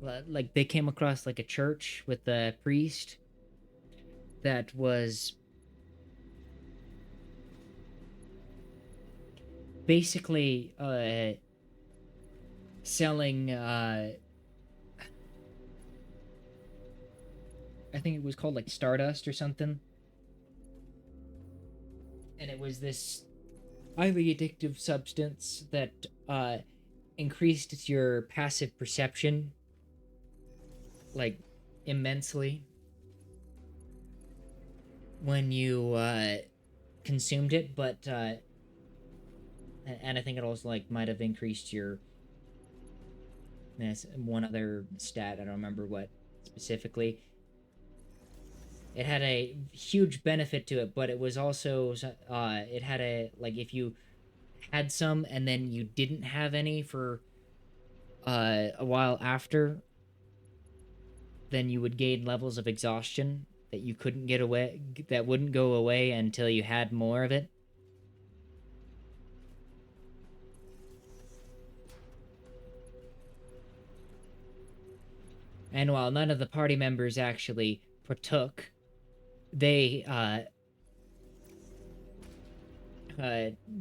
like they came across like a church with a priest that was basically selling I think it was called like Stardust or something, and it was this highly addictive substance that increased your passive perception like immensely when you consumed it, but and I think it also like might have increased your one other stat. I don't remember what specifically. It had a huge benefit to it, but it was also it had a like if you had some and then you didn't have any for a while after, then you would gain levels of exhaustion that you couldn't get away that wouldn't go away until you had more of it. And while none of the party members actually partook, they uh,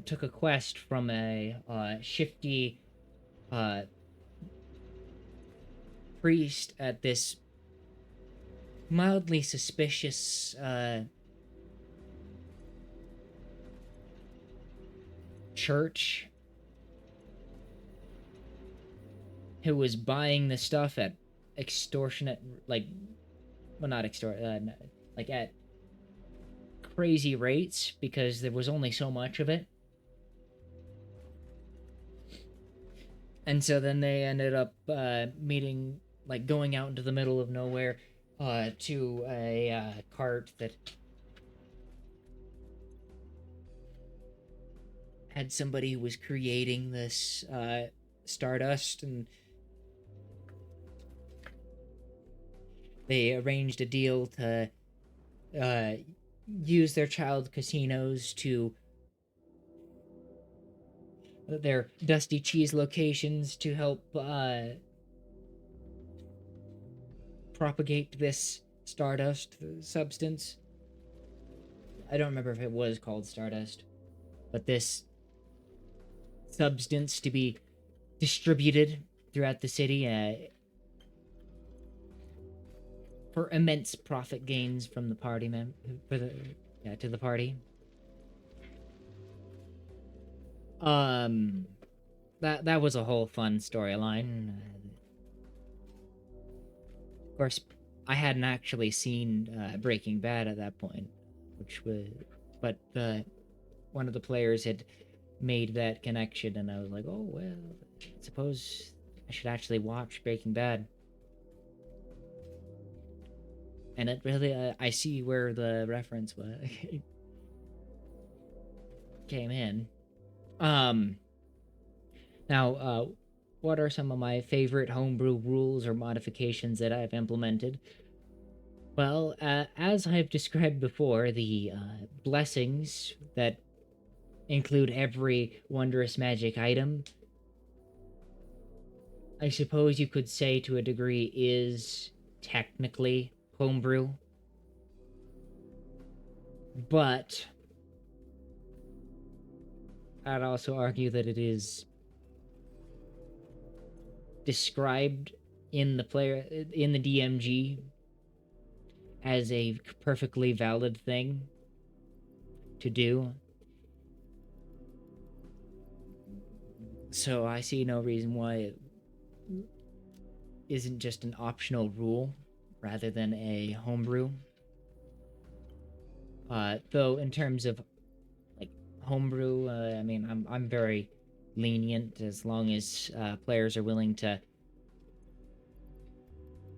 took a quest from a shifty uh, priest at this mildly suspicious church who was buying the stuff at extortionate, like, well, not extort, like at crazy rates because there was only so much of it. And so then they ended up meeting, like, going out into the middle of nowhere to a cart that had somebody who was creating this stardust, and they arranged a deal to uh, use their child casinos to their dusty cheese locations to help propagate this stardust substance. I don't remember if it was called stardust, but this substance to be distributed throughout the city for immense profit gains from the party for the yeah to the party. Um, that was a whole fun storyline. Of course, I hadn't actually seen Breaking Bad at that point, which was, but one of the players had made that connection, and I was like, oh well, I suppose I should actually watch Breaking Bad. And it really, I see where the reference was came in. Um, Now, what are some of my favorite homebrew rules or modifications that I've implemented? Well, as I've described before, the blessings that include every wondrous magic item, I suppose you could say to a degree, is technically homebrew. But I'd also argue that it is described in the DMG as a perfectly valid thing to do. So I see no reason why it isn't just an optional rule rather than a homebrew. Though in terms of like homebrew, I mean, I'm very lenient as long as players are willing to.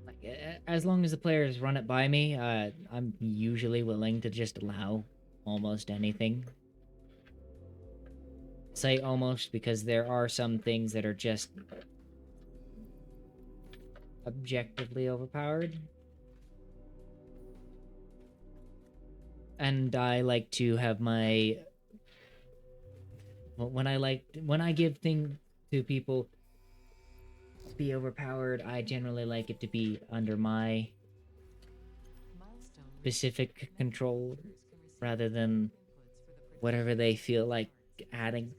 Like, as long as the players run it by me, I'm usually willing to just allow almost anything. Say almost because there are some things that are just objectively overpowered. And I like to have my when I give things to people, be overpowered. I generally like it to be under my specific control rather than whatever they feel like adding.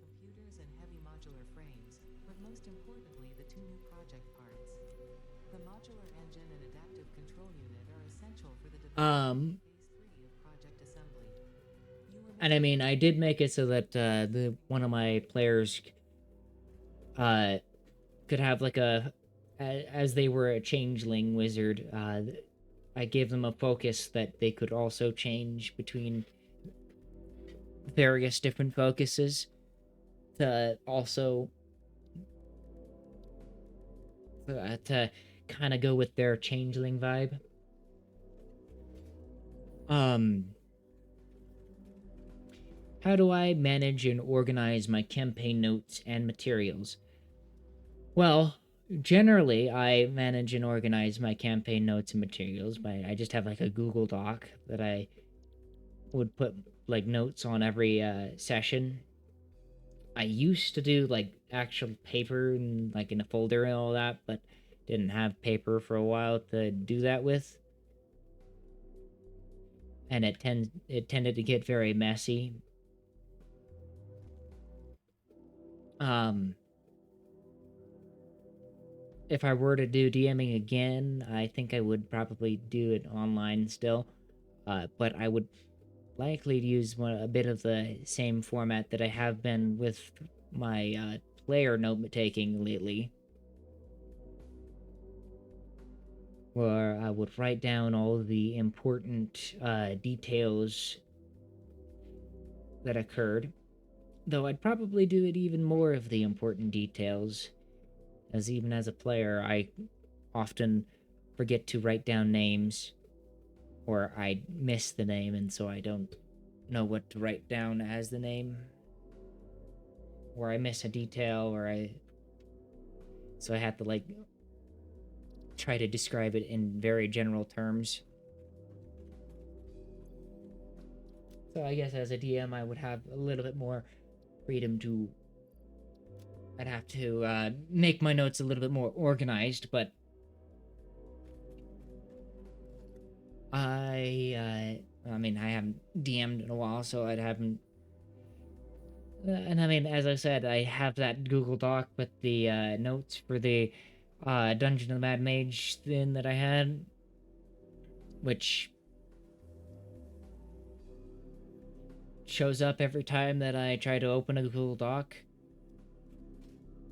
Um, and I mean, I did make it so that the one of my players uh could have like as they were a changeling wizard. I gave them a focus that they could also change between various different focuses to also to kind of go with their changeling vibe. Um, how do I manage and organize my campaign notes and materials? Well, generally, I manage and organize my campaign notes and materials by I just have like a Google Doc that I would put like notes on every session. I used to do like actual paper and like in a folder and all that, but didn't have paper for a while to do that with, and it tended to get very messy. Um, if I were to do DMing again, I think I would probably do it online still, but I would likely use a bit of the same format that I have been with my player note taking lately, where I would write down all the important details that occurred. Though I'd probably do it even more of the important details, as even as a player, I often forget to write down names, or I miss the name, and so I don't know what to write down as the name, or I miss a detail, so I have to like try to describe it in very general terms. So I guess as a DM, I would have a little bit more freedom to. I'd have to make my notes a little bit more organized, but I mean, I haven't DM'd in a while, so I haven't. And I mean, as I said, I have that Google Doc with the notes for the Dungeon of the Mad Mage thing that I had, which shows up every time that I try to open a Google Doc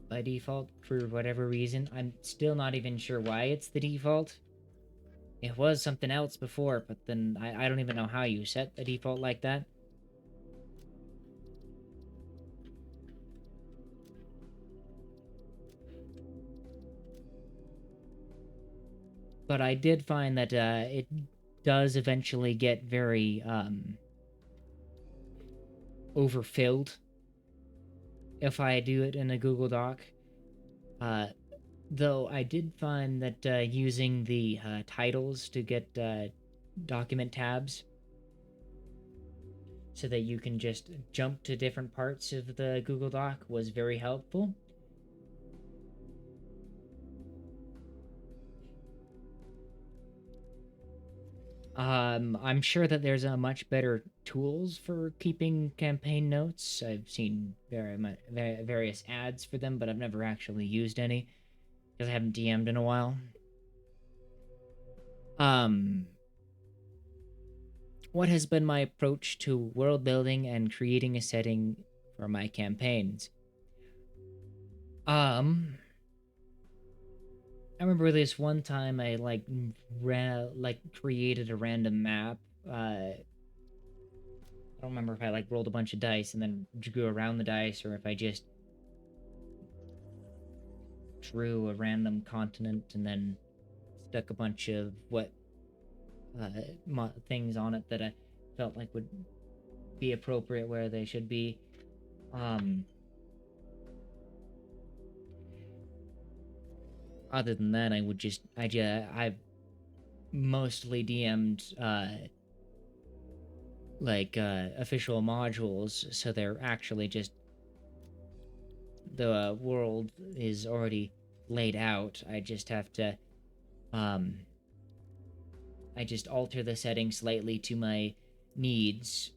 by default for whatever reason. I'm still not even sure why it's the default. It was something else before, but then I don't even know how you set the default like that. But I did find that it does eventually get very overfilled if I do it in a Google Doc. Uh, though I did find that using the titles to get document tabs so that you can just jump to different parts of the Google Doc was very helpful. I'm sure that there's a much better tools for keeping campaign notes. I've seen various ads for them, but I've never actually used any because I haven't DM'd in a while. Um, what has been my approach to world building and creating a setting for my campaigns? I remember this one time I created a random map. I don't remember if I like rolled a bunch of dice and then drew around the dice, or if I just drew a random continent and then stuck a bunch of things on it that I felt like would be appropriate where they should be. Other than that, I've mostly DM'd official modules, so they're actually just the world is already laid out. I just have to I just alter the settings slightly to my needs,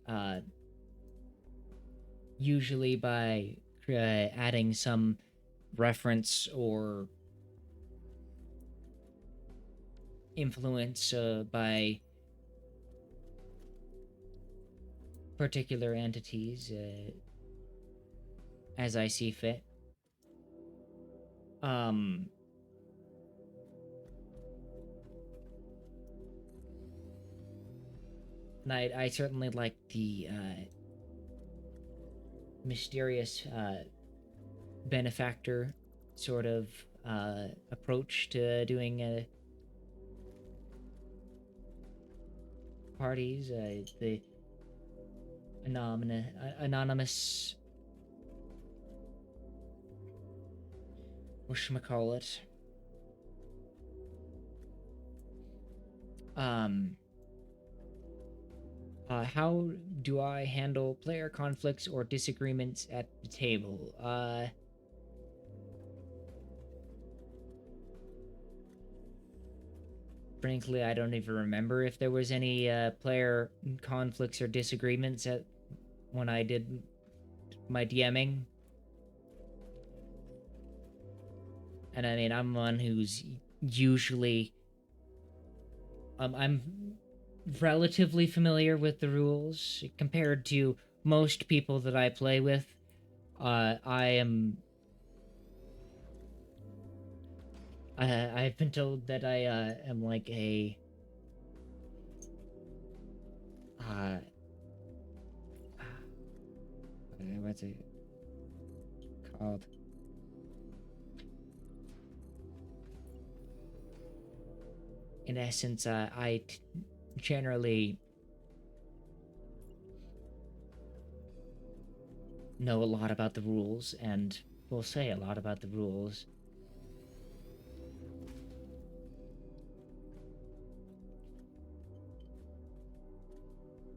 usually by adding some reference or influence by particular entities as I see fit. Um, and I certainly like the mysterious benefactor sort of approach to doing parties. The anonymous whatchamacallit. Um, how do I handle player conflicts or disagreements at the table? Frankly, I don't even remember if there was any player conflicts or disagreements at when I did my DMing. And I mean, I'm one who's usually I'm relatively familiar with the rules compared to most people that I play with. I am. I've been told that I am like a. Uh, what's it called? In essence, generally know a lot about the rules and will say a lot about the rules.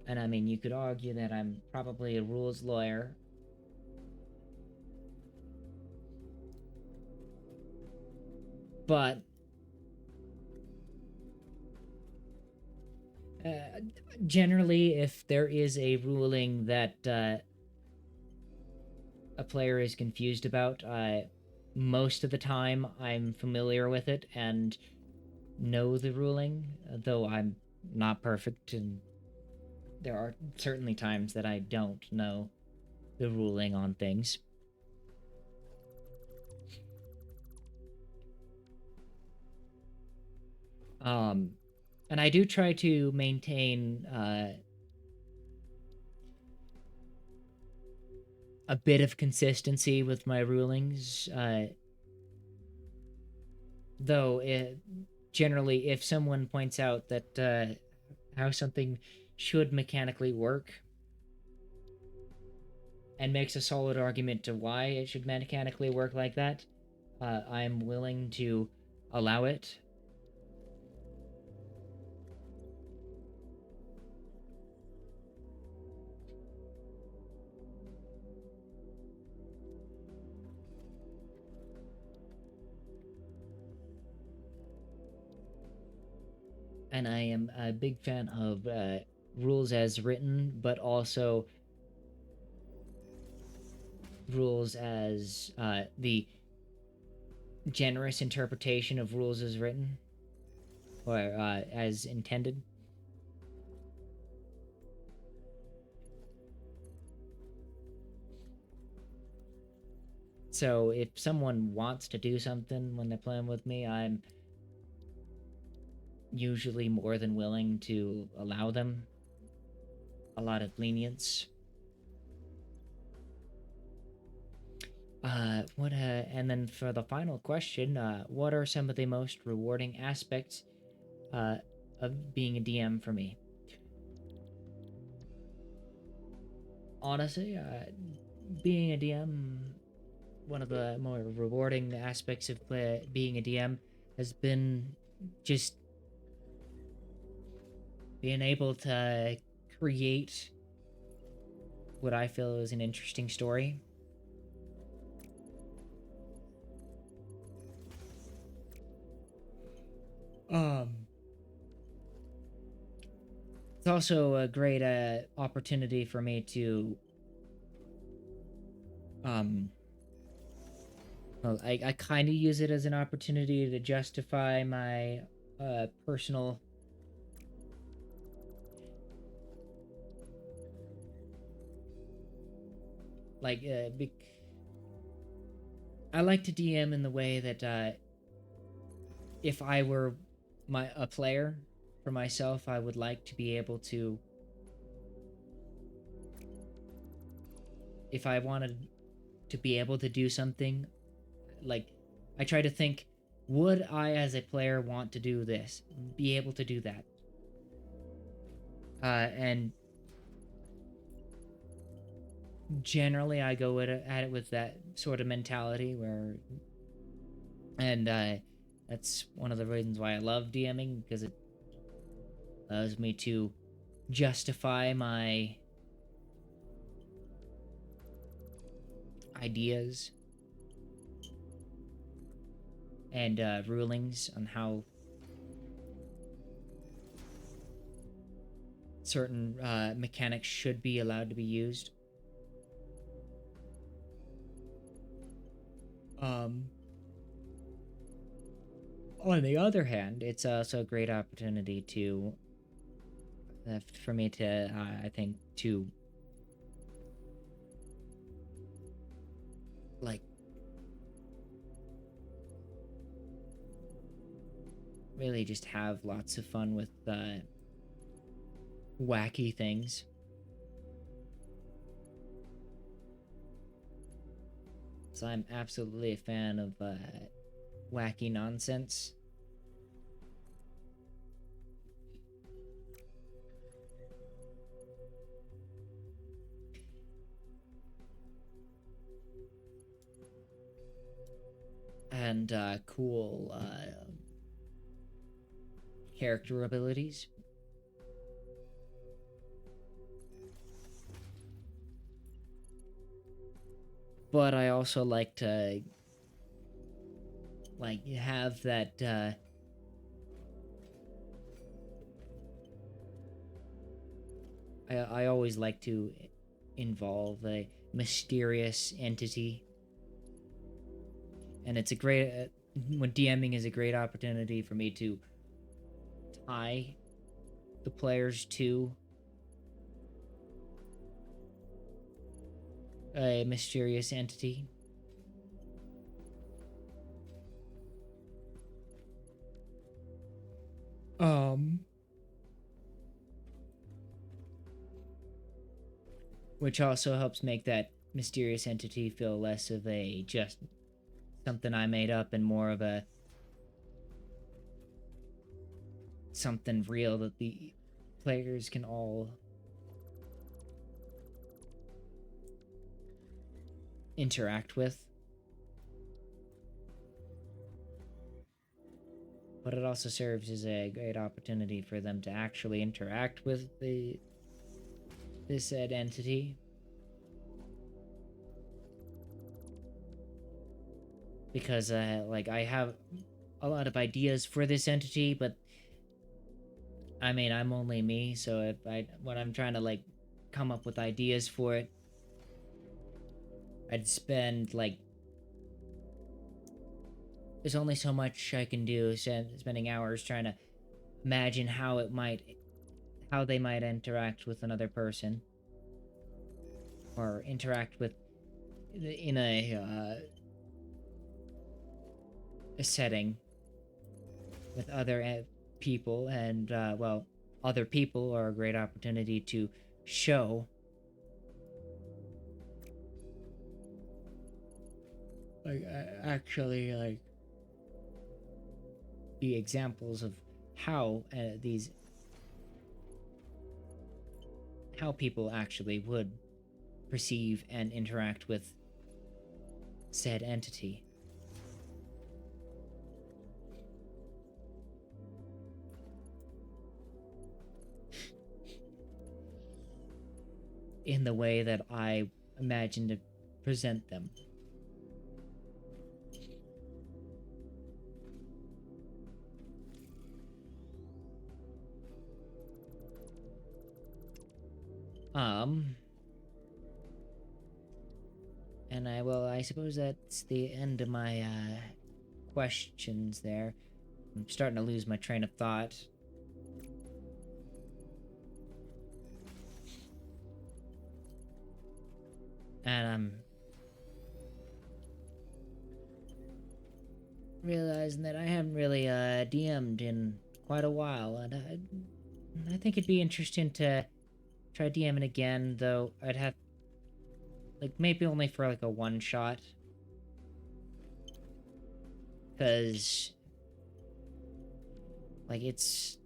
And I mean, you could argue that I'm probably a rules lawyer. But uh, generally, if there is a ruling that a player is confused about, most of the time I'm familiar with it and know the ruling, though I'm not perfect, and there are certainly times that I don't know the ruling on things. And I do try to maintain a bit of consistency with my rulings, though generally, if someone points out that how something should mechanically work and makes a solid argument to why it should mechanically work like that, I'm willing to allow it. And I am a big fan of rules as written, but also rules as the generous interpretation of rules as written or as intended. So if someone wants to do something when they're playing with me, I'm usually more than willing to allow them a lot of lenience. And then for the final question, what are some of the most rewarding aspects of being a DM for me? Honestly, being a DM, one of the more rewarding aspects of being a DM has been just being able to create what I feel is an interesting story. Um, it's also a great opportunity for me to um well, I kind of use it as an opportunity to justify my personal like I like to DM in the way that if I were a player for myself, I would like to be able to, if I wanted to be able to do something, like I try to think, would I as a player want to do this? Be able to do that. And generally I go at it with that sort of mentality where, and that's one of the reasons why I love DMing, because it allows me to justify my ideas and rulings on how certain mechanics should be allowed to be used. Um, on the other hand, it's also a great opportunity to, for me to, I think, to like really just have lots of fun with wacky things. So I'm absolutely a fan of wacky nonsense. And cool character abilities. But I also like to like have that I always like to involve a mysterious entity, and it's a great when DMing is a great opportunity for me to tie the players to a mysterious entity. Um, which also helps make that mysterious entity feel less of a just something I made up and more of a something real that the players can all interact with. But it also serves as a great opportunity for them to actually interact with this said entity. Because like I have a lot of ideas for this entity, but I mean I'm only me, so if I when I'm trying to like come up with ideas for it, I'd spend like there's only so much I can do spending hours trying to imagine how they might interact with another person or interact with in a setting with other people, and well, other people are a great opportunity to show like actually like the examples of how these how people actually would perceive and interact with said entity. In the way that I imagine to present them. Um, and I suppose that's the end of my questions there. I'm starting to lose my train of thought. And I'm realizing that I haven't really DM'd in quite a while, and I think it'd be interesting to try DMing again, though I'd have like maybe only for like a one shot, because like it's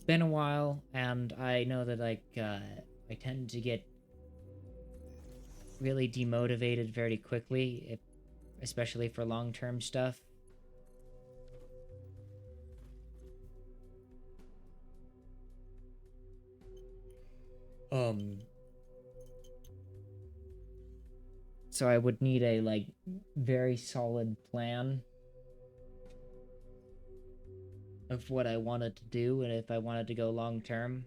been a while, and I know that like I tend to get really demotivated very quickly, especially for long-term stuff. Um, so I would need a like very solid plan of what I wanted to do and if I wanted to go long term,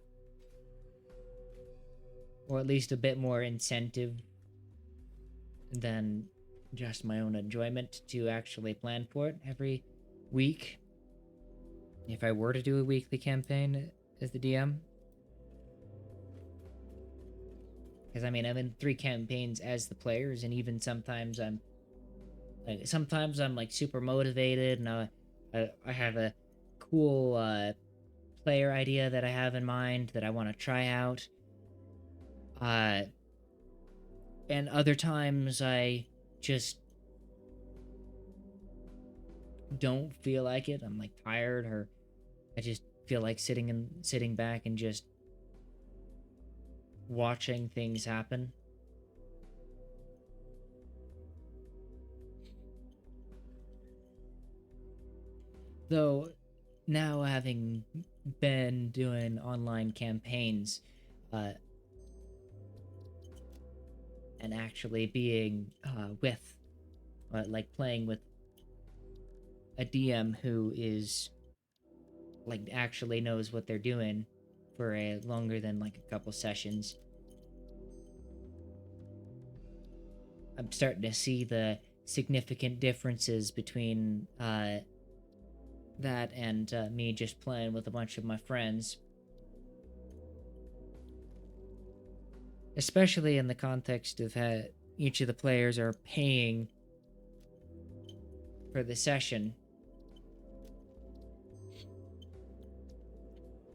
or at least a bit more incentive than just my own enjoyment to actually plan for it every week. If I were to do a weekly campaign as the DM, because I mean I'm in 3 campaigns as the players, and even sometimes I'm like super motivated, and I have a cool player idea that I have in mind that I want to try out. And other times I just don't feel like it. I'm like tired, or I just feel like sitting back and just watching things happen. Though now having been doing online campaigns, uh, and actually being with, like playing with a DM who is like actually knows what they're doing for a longer than like a couple sessions, I'm starting to see the significant differences between that and me just playing with a bunch of my friends. Especially in the context of how each of the players are paying for the session.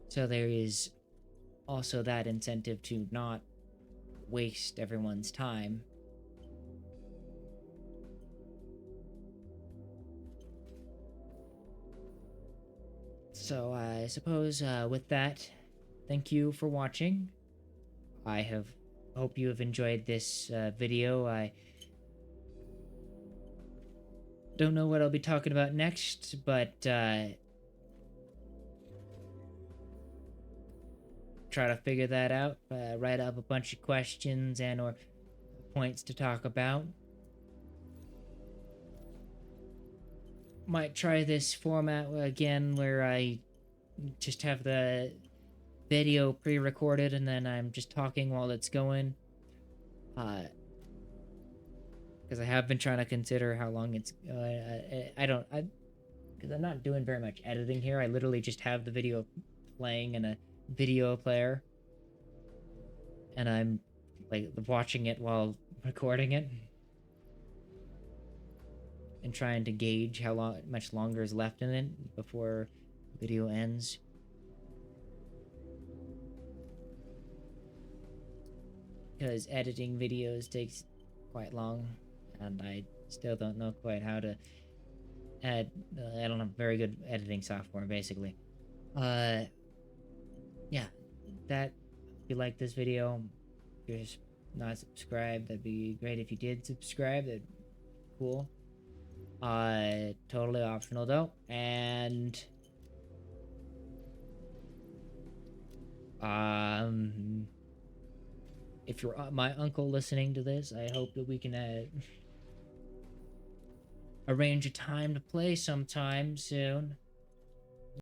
So there is also that incentive to not waste everyone's time. So I suppose with that, thank you for watching. I hope you have enjoyed this video. I don't know what I'll be talking about next, but try to figure that out. Write up a bunch of questions and or points to talk about. Might try this format again where I just have the video pre-recorded and then I'm just talking while it's going. Because I have been trying to consider how long it's. Because I'm not doing very much editing here. I literally just have the video playing in a video player, and I'm like watching it while recording it and trying to gauge how much longer is left in it before the video ends. Because editing videos takes quite long, and I still don't know quite how to add. I don't have very good editing software, basically. Yeah, that. If you like this video, if you're just not subscribed, that'd be great. If you did subscribe, that'd be cool. Totally optional though, and if you're my uncle listening to this, I hope that we can arrange a time to play sometime soon.